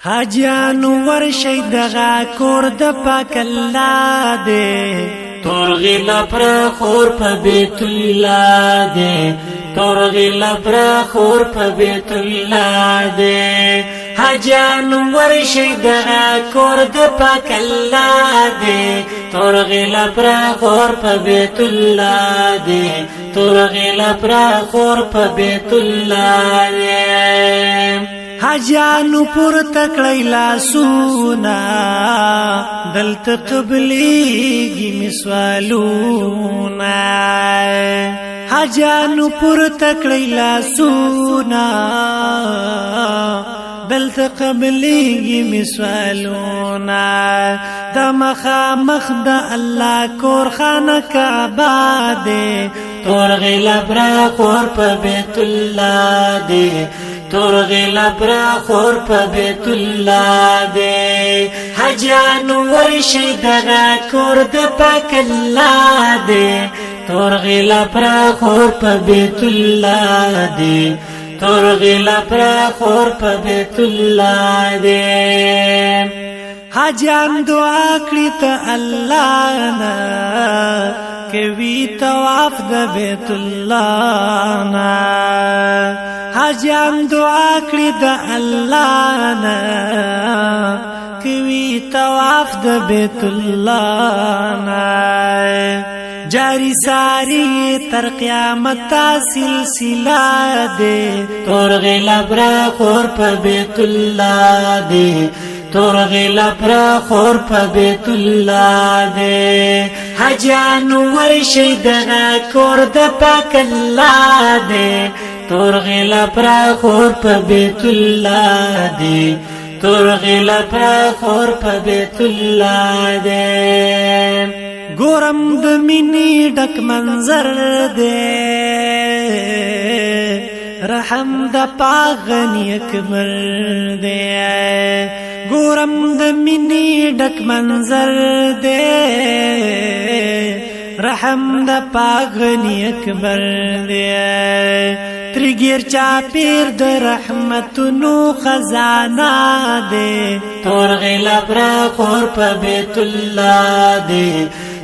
حاجیانو ورشي دغه کور د پاک الله دې تورغی لپر خور په بیت الله دې تورغی لپر خور په بیت الله دې حاجیانو ورشي دغه کور د پاک الله دې تورغی لپر خور په بیت الله دې تورغی لپر خور په بیت الله دې حاجیانو پر تکړی لاسونا دلته قبلیږي مسوالونا حاجیانو پر تکړی لاسونا دلته قبلیږي مسوالونا د مخامخ د الله کور خانه کعبه ده تورغی لپر خور په بیت الله دې تورغی لپر خور په بیت الله دې حاجیانو ورشي دغه کور د پاک الله دې تورغی لپر خور په بیت الله دې تورغی لپر خور په بیت الله دې حاجیان دعا کړی ته الله نه کوي طواف د بیت الله نه حاجیان دعا کړی د الله نه کوي طواف د بیت الله نه جاری ساری تر قیامت سلسله ده تورغی لپر خور په بیت الله دې تورغی لپر خور په بیت الله دې حاجیانو ورشي دغه کور د پاک الله دې تورغی لپر خور په بیت الله دې تورغی لپر خور په بیت الله دې ګورم د مینې ډک منظر دې رحم د پاک غنی اکبر دې ګورم د مینې ډک منظر دې رحم د پاک غنی اکبر دې ترګیر چا پیر د رحمتونو خزانه دې تورغی لپر خور په بیت الله دې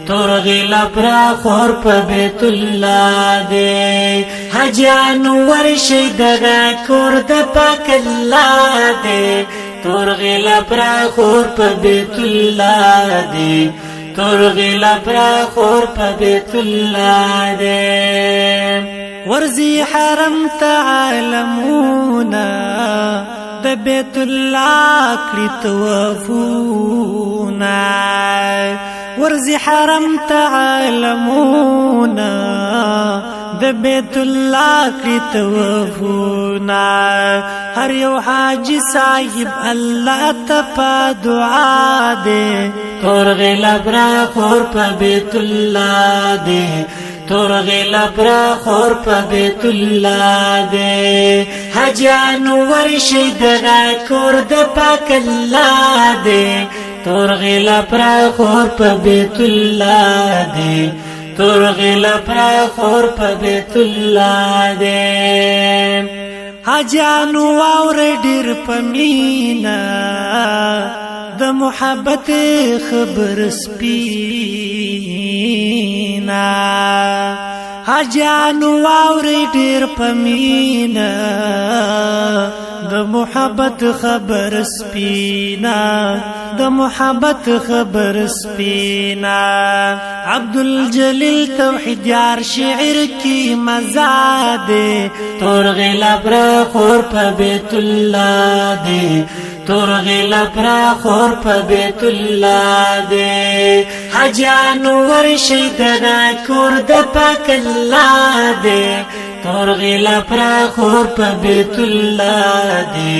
تورغی لپر خور په بیت الله دې حاجیانو ورشي دغه کور د پاک الله دې تورغی لپر خور په بیت الله دې تورغی لپر خور په بیت الله دې ورزي حرم تعلمونا د بیت الله کړی طوافونا ورزي حرم تعلمونا د بیت الله کړی طوافونا هر یو حاجی صاحب الله ته په دعا دې تورغی لپر خور په بیت الله دې تورغی لپر خور په بیت الله دې حاجیانو ورشي دغه کور د پاک الله دې تورغی لپر خور په بیت الله دې تورغی لپر خور په بیت الله دې حاجیانو واورې ډېر په مینا د محبت خبر سپینا حاجیانو واورې ډېر په مینا د محبت خبر سپینا د محبت خبر سپینا عبدالجلیل توحید یار شعر کی مزاد تورغی لپر خور په بیت الله دې تورغی لپر خور په بیت الله دې حاجیانو ورشي دغه کور د پاک الله دې تورغی لپر خور په بیت الله دې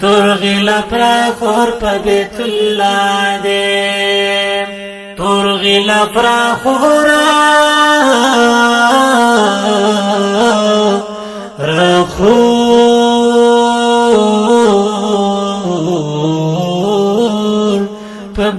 تورغی لپر خور په بیت الله دې تورغی لپر خور په